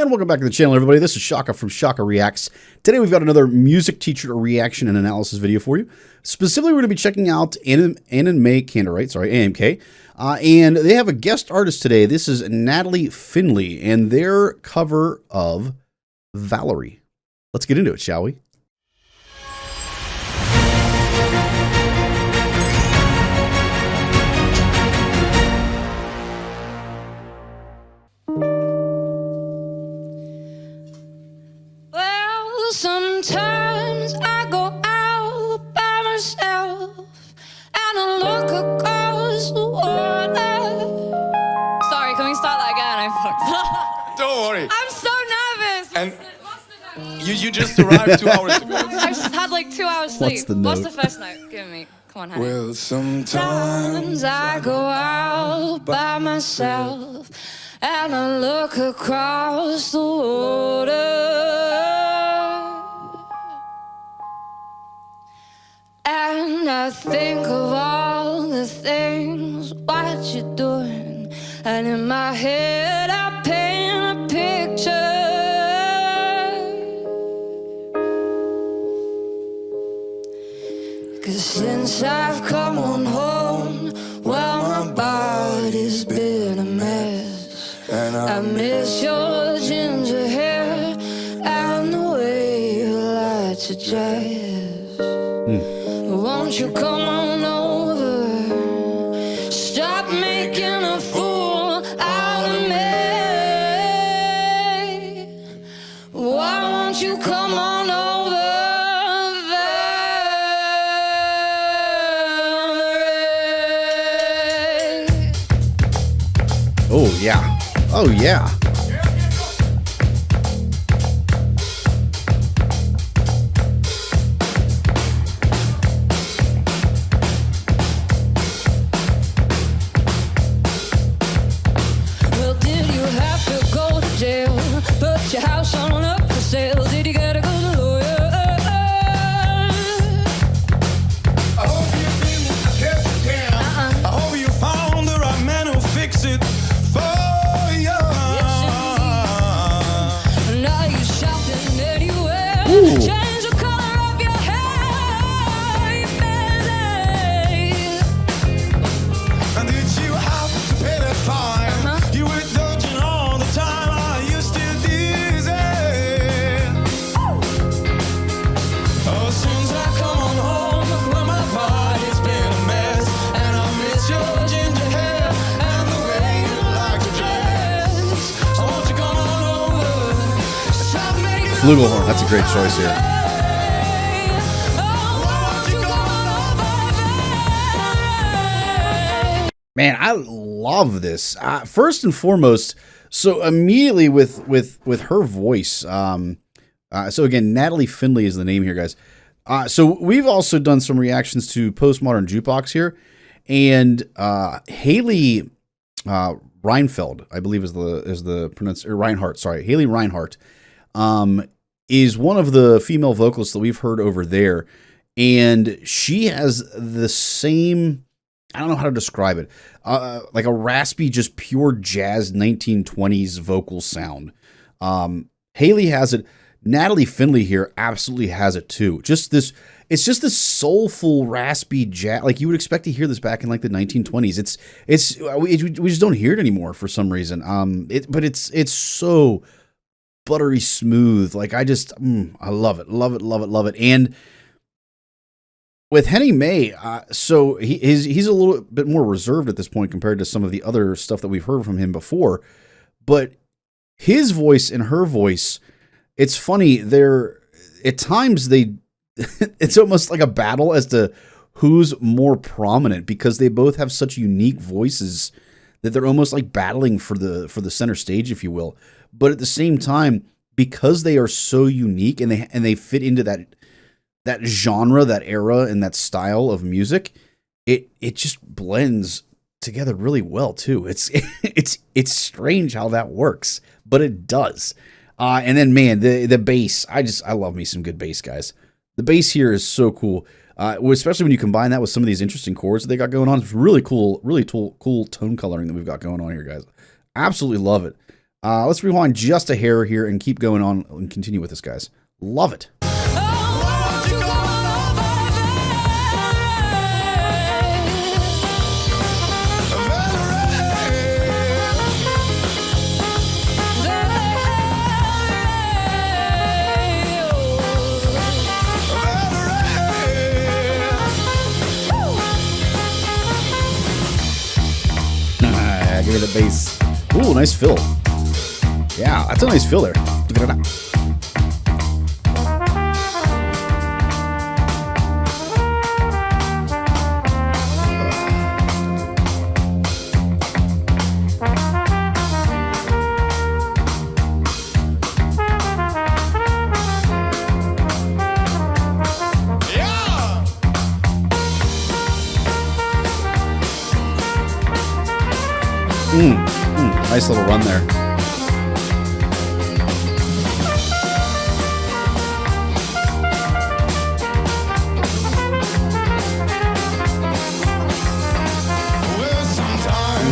And welcome back to the channel, everybody. This is Shaka from Shaka Reacts. Today we've got another music teacher reaction and analysis video for you. Specifically, we're going to be checking out AnnenMayKantereit, AMK. And they have a guest artist today. This is Natalie Findlay and their cover of Valerie. Let's get into it, shall we? Sometimes I go out by myself and I look across the water. Sorry, can we start that again? I fucked up. Don't worry. I'm so nervous. And you just arrived 2 hours ago. I just had like 2 hours sleep. What's the note? What's the first note? Give me. Come on, honey. Well, sometimes I go out by myself and I look across the water. And I think of all the things, what you're doing. And in my head I paint a picture. 'Cause since I've come on home, well, my body's been a mess. And I miss your ginger hair and the way you light your dress. Won't you come on over? Stop making a fool out of me. Why won't you come on over, Valerie? Oh, yeah. Oh, yeah. Put your house on up for sale. Did you gotta go to the lawyer? I hope you didn't catch it down. I hope you found the right man who'll fix it for you. Yes, now you shopping anywhere. Change the color of your hair, baby. And did you have to pay that fine? You were dodging all the time. Flugelhorn, that's a great choice here. Man, I love this. First and foremost, so immediately with her voice. So again, Natalie Findlay is the name here, guys. So we've also done some reactions to Postmodern Jukebox here, and Haley Reinfeld, I believe is the pronunciation, Reinhardt. Sorry, Haley Reinhardt. Is one of the female vocalists that we've heard over there, and she has the same, I don't know how to describe it, like a raspy, just pure jazz 1920s vocal sound. Haley has it. Natalie Findlay here absolutely has it too. It's just this soulful, raspy jazz, like you would expect to hear this back in like the 1920s. We just don't hear it anymore for some reason. But it's so buttery smooth. Like I love it, love it, love it, love it. And with Henning May, so he's a little bit more reserved at this point compared to some of the other stuff that we've heard from him before. But his voice and her voice, it's funny. At times it's almost like a battle as to who's more prominent because they both have such unique voices that they're almost like battling for the center stage, if you will. But at the same time, because they are so unique and they fit into that genre, that era, and that style of music, it just blends together really well too. It's strange how that works, but it does. And then man, the bass, I love me some good bass, guys. The bass here is so cool. Especially when you combine that with some of these interesting chords that they got going on. It's really cool tone coloring that we've got going on here, guys. Absolutely love it. Let's rewind just a hair here and keep going on and continue with this, guys. Love it. Give me the bass. Ooh, nice fill. Yeah, that's a nice fill there. Nice little run there.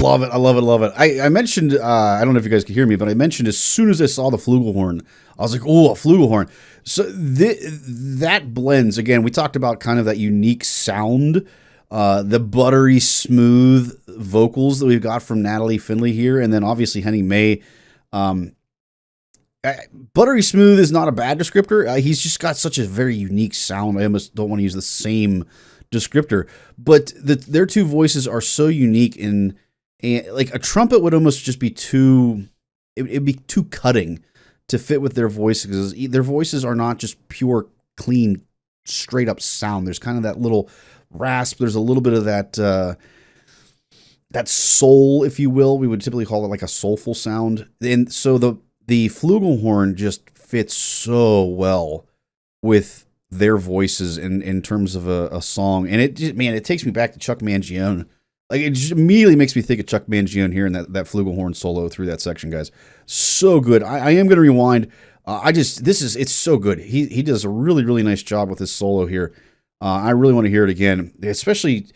Love it. I love it. Love it. I mentioned, I don't know if you guys can hear me, but I mentioned as soon as I saw the flugelhorn, I was like, oh, a flugelhorn. So that blends, again, we talked about kind of that unique sound, the buttery smooth vocals that we've got from Natalie Findlay here, and then obviously Henning May. Buttery smooth is not a bad descriptor. He's just got such a very unique sound. I almost don't want to use the same descriptor, but their two voices are so unique, and like a trumpet would almost just be it'd be too cutting to fit with their voices. Their voices are not just pure, clean, straight up sound. There's kind of that little rasp. There's a little bit of that soul, if you will. We would typically call it like a soulful sound. And so the flugelhorn just fits so well with their voices in terms of a song. And it takes me back to Chuck Mangione. Like, it just immediately makes me think of Chuck Mangione here in that flugelhorn solo through that section, guys. So good. I am going to rewind. It's so good. He does a really, really nice job with this solo here. I really want to hear it again, especially.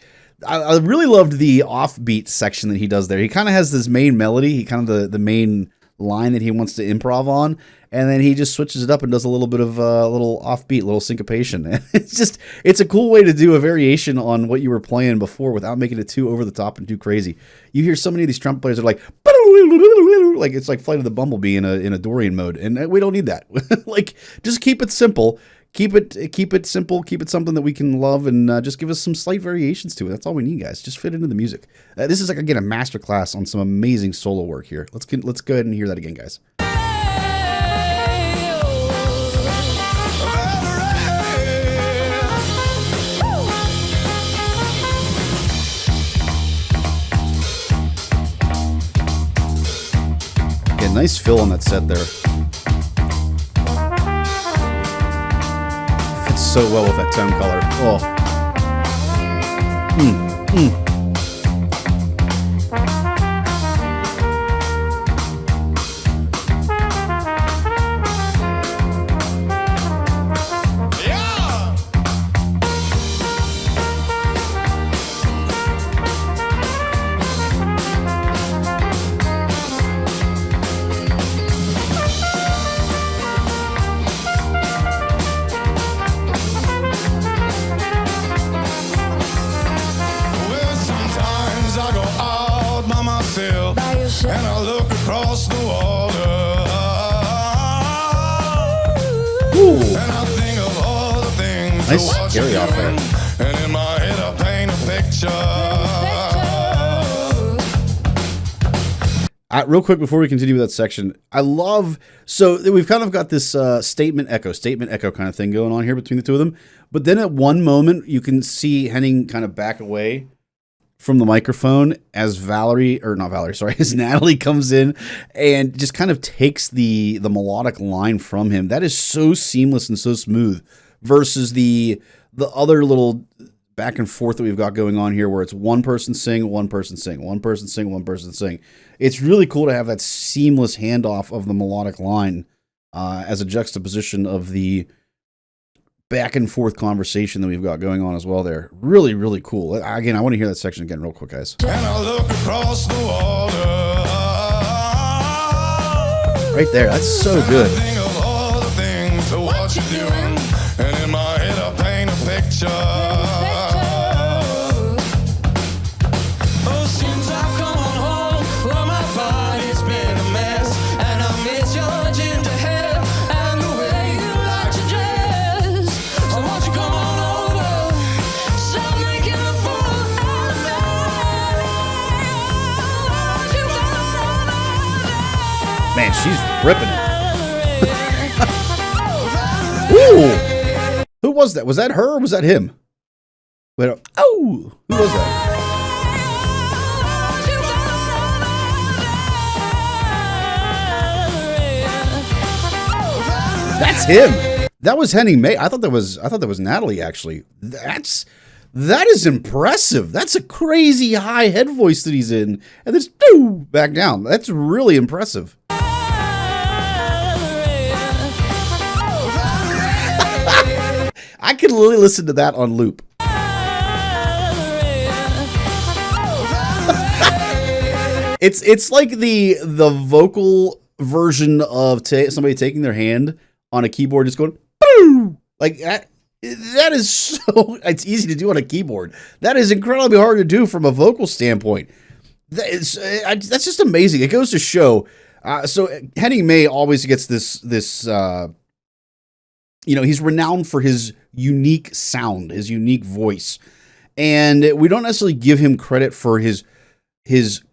I really loved the offbeat section that he does there. He kind of has this main melody. He kind of the main line that he wants to improv on, and then he just switches it up and does a little bit of a little offbeat, little syncopation. It's a cool way to do a variation on what you were playing before without making it too over the top and too crazy. You hear so many of these trumpet players are like it's like Flight of the Bumblebee in a Dorian mode, and we don't need that. Like, just keep it simple. Keep it simple. Keep it something that we can love, and just give us some slight variations to it. That's all we need, guys. Just fit into the music. This is like, again, a masterclass on some amazing solo work here. Let's go ahead and hear that again, guys. Okay, nice fill on that set there. So well with that tone color. And I look across the water. Ooh. And I think of all the things nice that scary off there. And in my head I paint a picture. Real quick before we continue with that section, I love, so we've kind of got this statement echo kind of thing going on here between the two of them. But then at one moment you can see Henning kind of back away from the microphone as as Natalie comes in and just kind of takes the melodic line from him. That is so seamless and so smooth versus the other little back and forth that we've got going on here where it's one person sing, one person sing, one person sing, one person sing. It's really cool to have that seamless handoff of the melodic line as a juxtaposition of the back and forth conversation that we've got going on as well there. Really, really cool. Again, I want to hear that section again real quick, guys. And I look across the water. Right there. That's so good. Think of all the things of what you're doing, and in my head I paint a picture. Oh, since I've come on home, well, my body's been a mess, and I miss your ginger hair and the way you like to dress. So won't you come on over, stop making a fool out of me. Won't you come on over? Man, she's ripping it. Ooh. Who was that? Was that her or was that him? Wait, oh, who was that? That's him. That was Henning May. I thought that was Natalie actually. That is impressive. That's a crazy high head voice that he's in, and then back down. That's really impressive. I could literally listen to that on loop. It's like the vocal version of somebody taking their hand on a keyboard, just going boo, like that. That is so. It's easy to do on a keyboard. That is incredibly hard to do from a vocal standpoint. That's just amazing. It goes to show. So Henning May always gets this. He's renowned for his unique sound, his unique voice. And we don't necessarily give him credit for his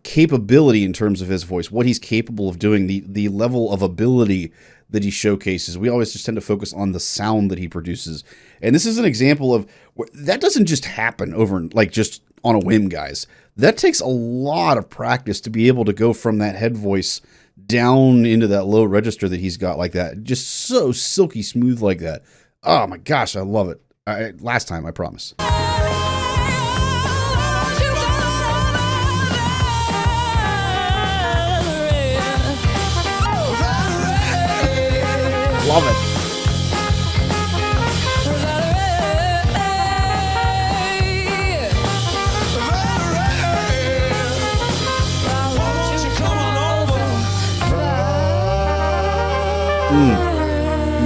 capability in terms of his voice, what he's capable of doing, the level of ability that he showcases. We always just tend to focus on the sound that he produces. And this is an example of that doesn't just happen like just on a whim, guys. That takes a lot of practice to be able to go from that head voice down into that low register that he's got like that. Just so silky smooth like that. Oh my gosh, I love it. Last time, I promise. Love it.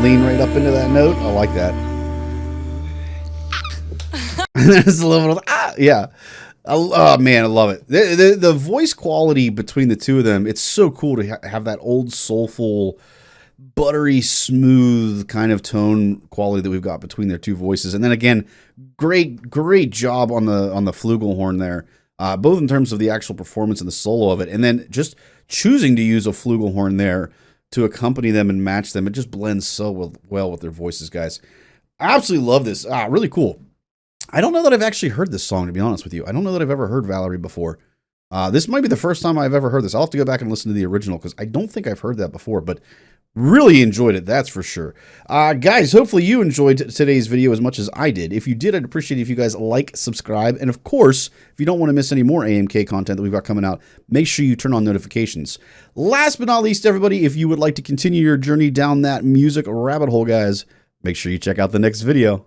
Lean right up into that note. I like that. There's a little yeah. Oh man, I love it. The voice quality between the two of them, it's so cool to have that old soulful, buttery smooth kind of tone quality that we've got between their two voices. And then again, great job on the flugelhorn there, both in terms of the actual performance and the solo of it, and then just choosing to use a flugelhorn there to accompany them and match them. It just blends so well with their voices, guys. I absolutely love this. Really cool. I don't know that I've actually heard this song, to be honest with you. I don't know that I've ever heard Valerie before. This might be the first time I've ever heard this. I'll have to go back and listen to the original because I don't think I've heard that before, but really enjoyed it, that's for sure. Guys, hopefully you enjoyed today's video as much as I did. If you did, I'd appreciate it if you guys like, subscribe, and of course, if you don't want to miss any more AMK content that we've got coming out, make sure you turn on notifications. Last but not least, everybody, if you would like to continue your journey down that music rabbit hole, guys, make sure you check out the next video.